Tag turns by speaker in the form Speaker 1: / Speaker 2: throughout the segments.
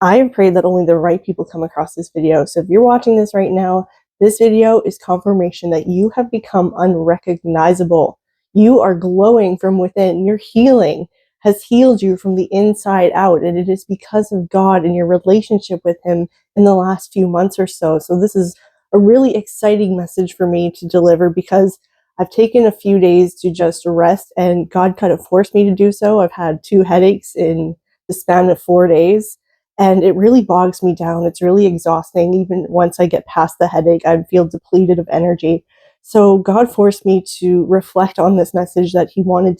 Speaker 1: I pray that only the right people come across this video. So if you're watching this right now, this video is confirmation that you have become unrecognizable. You are glowing from within. Your healing has healed you from the inside out, and it is because of God and your relationship with Him in the last few months or so. So this is a really exciting message for me to deliver because I've taken a few days to just rest, and God kind of forced me to do so. I've had 2 headaches in the span of 4 days. And it really bogs me down. It's really exhausting. Even once I get past the headache, I feel depleted of energy. So God forced me to reflect on this message that He wanted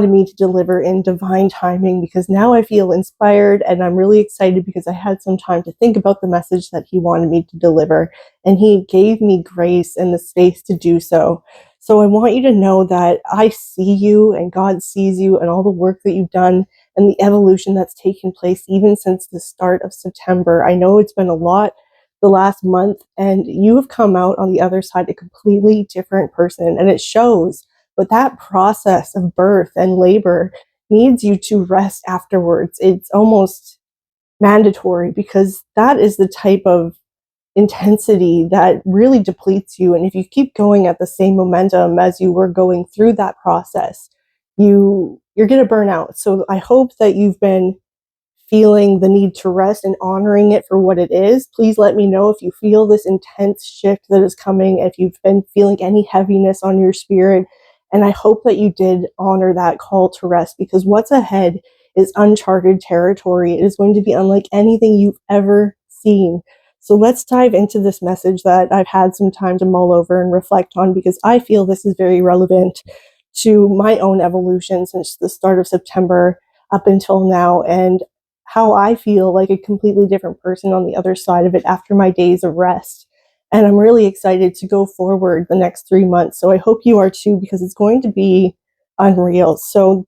Speaker 1: me to deliver in divine timing, because now I feel inspired and I'm really excited because I had some time to think about the message that He wanted me to deliver, and He gave me grace and the space to do so. So I want you to know that I see you and God sees you and all the work that you've done and the evolution that's taken place even since the start of September. I know it's been a lot the last month, and you have come out on the other side a completely different person, and it shows. But that process of birth and labor needs you to rest afterwards. It's almost mandatory because that is the type of intensity that really depletes you. And if you keep going at the same momentum as you were going through that process, you're going to burn out. So I hope that you've been feeling the need to rest and honoring it for what it is. Please let me know if you feel this intense shift that is coming, if you've been feeling any heaviness on your spirit. And I hope that you did honor that call to rest, because what's ahead is uncharted territory. It is going to be unlike anything you've ever seen. So let's dive into this message that I've had some time to mull over and reflect on, because I feel this is very relevant to my own evolution since the start of September up until now, and how I feel like a completely different person on the other side of it after my days of rest. And I'm really excited to go forward the next 3 months. So I hope you are too, because it's going to be unreal. So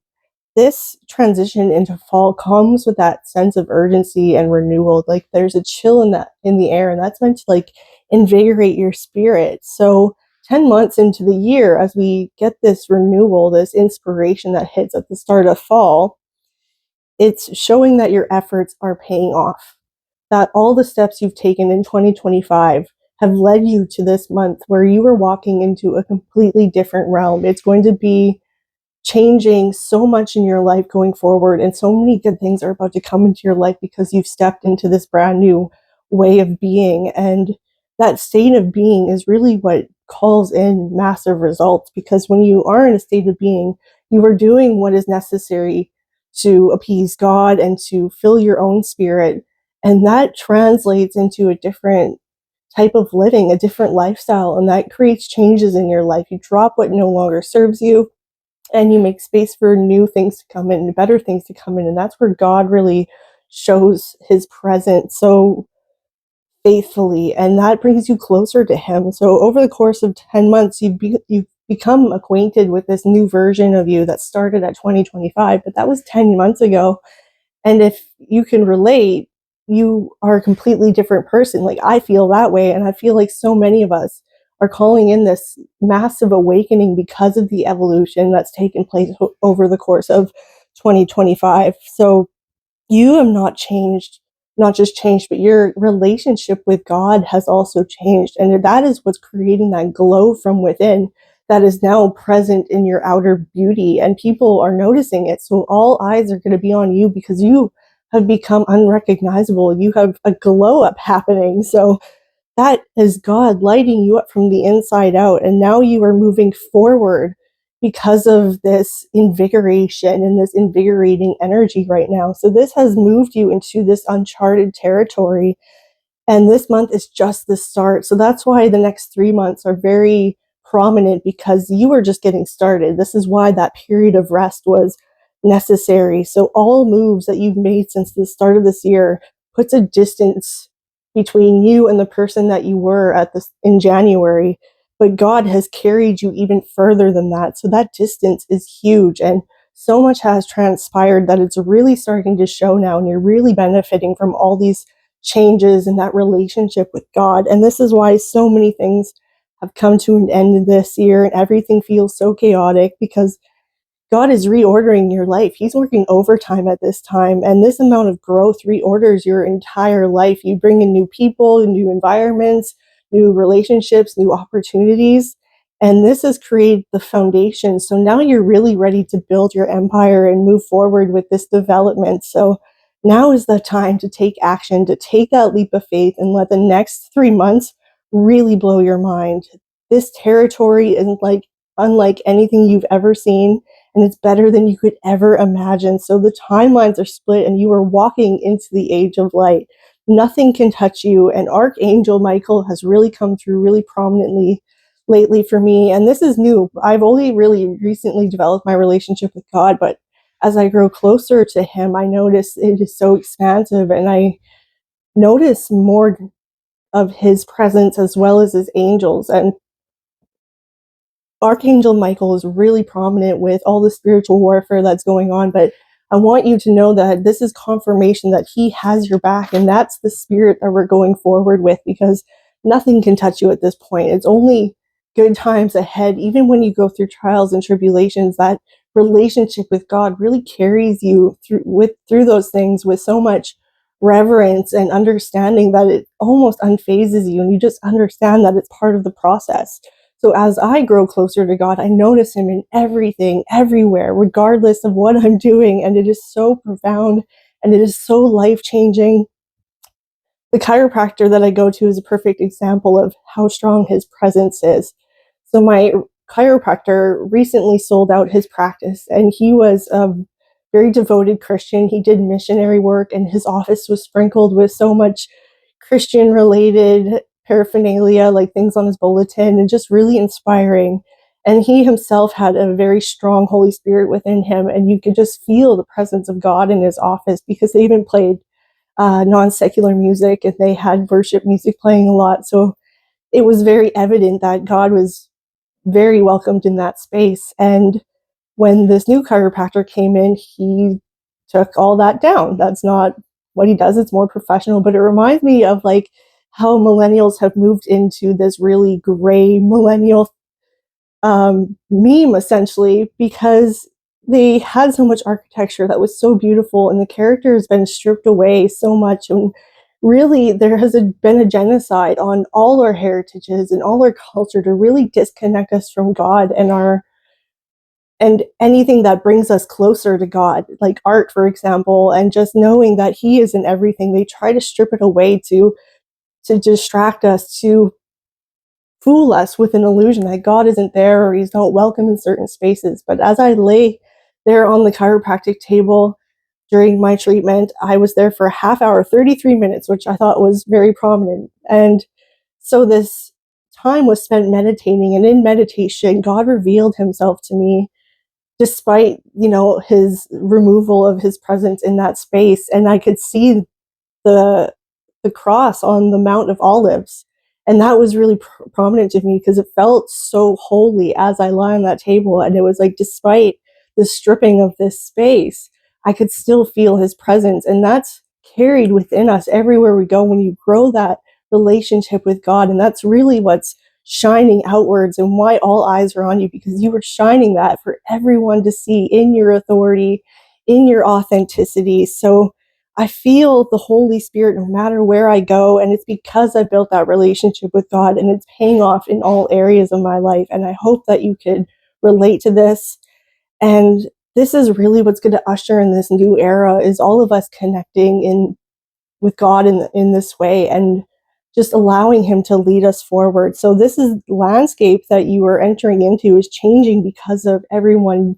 Speaker 1: this transition into fall comes with that sense of urgency and renewal. Like there's a chill in the air, and that's meant to like invigorate your spirit. So 10 months into the year, as we get this renewal, this inspiration that hits at the start of fall, it's showing that your efforts are paying off, that all the steps you've taken in 2025 have led you to this month where you are walking into a completely different realm. It's going to be changing so much in your life going forward, and so many good things are about to come into your life because you've stepped into this brand new way of being. And that state of being is really what calls in massive results, because when you are in a state of being, you are doing what is necessary to appease God and to fill your own spirit, and that translates into a different type of living, a different lifestyle, and that creates changes in your life. You drop what no longer serves you, and you make space for new things to come in, better things to come in. And that's where God really shows His presence so faithfully, and that brings you closer to Him. So over the course of 10 months, you've become acquainted with this new version of you that started at 2025, but that was 10 months ago. And if you can relate, you are a completely different person. Like I feel that way, and I feel like so many of us are calling in this massive awakening because of the evolution that's taken place over the course of 2025. So you have not just changed, but your relationship with God has also changed. And that is what's creating that glow from within that is now present in your outer beauty, and people are noticing it. So all eyes are going to be on you because you have become unrecognizable. You have a glow up happening. So that is God lighting you up from the inside out. And now you are moving forward because of this invigoration and this invigorating energy right now. So this has moved you into this uncharted territory. And this month is just the start. So that's why the next 3 months are very prominent, because you are just getting started. This is why that period of rest was necessary. So all moves that you've made since the start of this year puts a distance between you and the person that you were in January. But God has carried you even further than that. So that distance is huge. And so much has transpired that it's really starting to show now. And you're really benefiting from all these changes in that relationship with God. And this is why so many things have come to an end this year, and everything feels so chaotic, because God is reordering your life. He's working overtime at this time. And this amount of growth reorders your entire life. You bring in new people, new environments, new relationships, new opportunities. And this has created the foundation. So now you're really ready to build your empire and move forward with this development. So now is the time to take action, to take that leap of faith and let the next 3 months really blow your mind. This territory is unlike anything you've ever seen, and it's better than you could ever imagine. So the timelines are split and you are walking into the age of light. Nothing can touch you. And Archangel Michael has really come through really prominently lately for me. And this is new. I've only really recently developed my relationship with God, but as I grow closer to him, I notice it is so expansive, and I notice more of his presence as well as his angels. And Archangel Michael is really prominent with all the spiritual warfare that's going on, but I want you to know that this is confirmation that he has your back, and that's the spirit that we're going forward with, because nothing can touch you at this point. It's only good times ahead. Even when you go through trials and tribulations, that relationship with God really carries you through those things with so much reverence and understanding that it almost unfazes you, and you just understand that it's part of the process. So as I grow closer to God, I notice him in everything, everywhere, regardless of what I'm doing. And it is so profound and it is so life-changing. The chiropractor that I go to is a perfect example of how strong his presence is. So my chiropractor recently sold out his practice, and he was a very devoted Christian. He did missionary work, and his office was sprinkled with so much Christian-related paraphernalia, like things on his bulletin, and just really inspiring. And he himself had a very strong Holy Spirit within him, and you could just feel the presence of God in his office, because they even played non-secular music, and they had worship music playing a lot. So it was very evident that God was very welcomed in that space. And when this new chiropractor came in, he took all that down. That's not what he does. It's more professional, but it reminds me of like how millennials have moved into this really gray millennial meme, essentially, because they had so much architecture that was so beautiful, and the character has been stripped away so much. And really, there has been a genocide on all our heritages and all our culture to really disconnect us from God and anything that brings us closer to God, like art, for example, and just knowing that he is in everything. They try to strip it away to distract us, to fool us with an illusion that God isn't there or he's not welcome in certain spaces. But as I lay there on the chiropractic table during my treatment, I was there for a half hour, 33 minutes, which I thought was very prominent. And so this time was spent meditating, and in meditation, God revealed himself to me despite, his removal of his presence in that space. And I could see the cross on the Mount of Olives. And that was really prominent to me, because it felt so holy as I lie on that table. And it was like, despite the stripping of this space, I could still feel his presence. And that's carried within us everywhere we go when you grow that relationship with God. And that's really what's shining outwards, and why all eyes are on you, because you are shining that for everyone to see in your authority, in your authenticity. So I feel the Holy Spirit no matter where I go, and it's because I built that relationship with God, and it's paying off in all areas of my life. And I hope that you could relate to this. And this is really what's going to usher in this new era, is all of us connecting with God in this way, and just allowing him to lead us forward. So this is landscape that you are entering into is changing because of everyone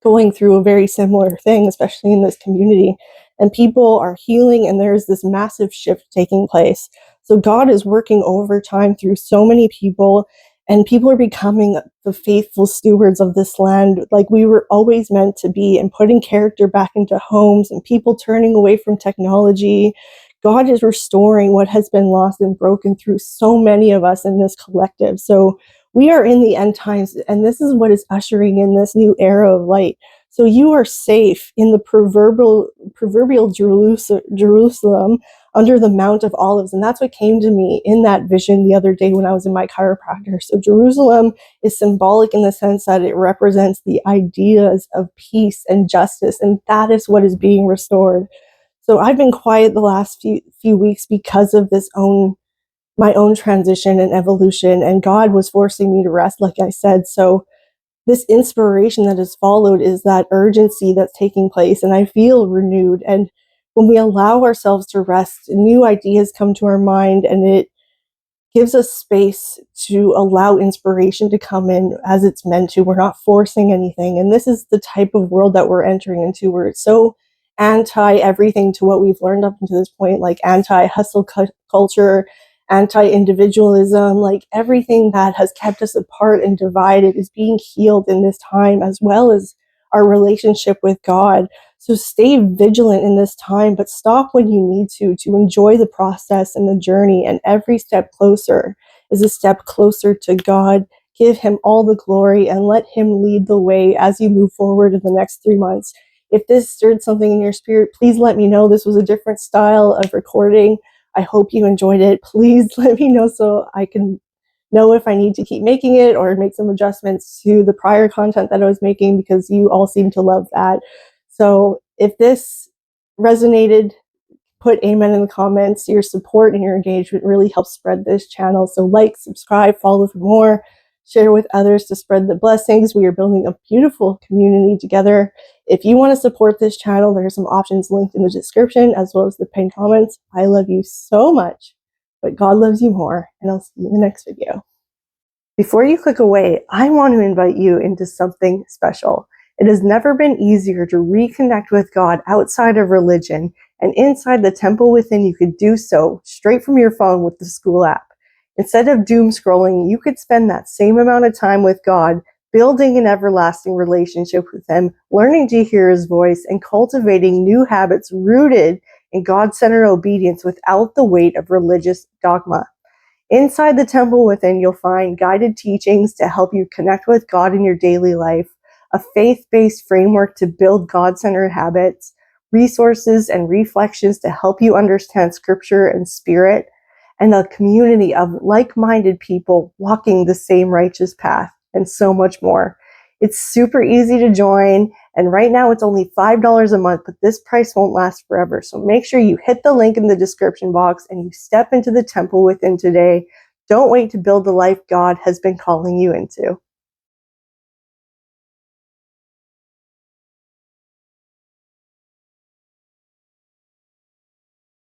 Speaker 1: going through a very similar thing, especially in this community. And people are healing, and there's this massive shift taking place. So God is working overtime through so many people, and people are becoming the faithful stewards of this land like we were always meant to be, and putting character back into homes, and people turning away from technology. God is restoring what has been lost and broken through so many of us in this collective. So we are in the end times, and this is what is ushering in this new era of light. So you are safe in the proverbial Jerusalem under the Mount of Olives. And that's what came to me in that vision the other day when I was in my chiropractor. So Jerusalem is symbolic in the sense that it represents the ideas of peace and justice. And that is what is being restored. So I've been quiet the last few weeks because of my own transition and evolution. And God was forcing me to rest, like I said. So this inspiration that has followed is that urgency that's taking place, and I feel renewed. And when we allow ourselves to rest, new ideas come to our mind, and it gives us space to allow inspiration to come in as it's meant to. We're not forcing anything. And this is the type of world that we're entering into, where it's so anti everything to what we've learned up until this point, like anti hustle culture, anti-individualism, like everything that has kept us apart and divided is being healed in this time, as well as our relationship with God. So stay vigilant in this time, but stop when you need to enjoy the process and the journey. And every step closer is a step closer to God. Give him all the glory and let him lead the way as you move forward in the next 3 months. If this stirred something in your spirit, please let me know. This was a different style of recording. I hope you enjoyed it. Please let me know so I can know if I need to keep making it or make some adjustments to the prior content that I was making, because you all seem to love that. So if this resonated, put amen in the comments. Your support and your engagement really helps spread this channel. So like, subscribe, follow for more, share with others to spread the blessings. We are building a beautiful community together. If you want to support this channel, there are some options linked in the description as well as the pinned comments. I love you so much, but God loves you more, and I'll see you in the next video. Before you click away, I want to invite you into something special. It has never been easier to reconnect with God outside of religion, and inside the temple within, you could do so straight from your phone with the school app. Instead of doom scrolling, you could spend that same amount of time with God, building an everlasting relationship with him, learning to hear his voice, and cultivating new habits rooted in God-centered obedience without the weight of religious dogma. Inside the temple within, you'll find guided teachings to help you connect with God in your daily life, a faith-based framework to build God-centered habits, resources and reflections to help you understand scripture and spirit, and a community of like-minded people walking the same righteous path, and so much more. It's super easy to join, and right now it's only $5 a month, but this price won't last forever. So make sure you hit the link in the description box and you step into the temple within today. Don't wait to build the life God has been calling you into.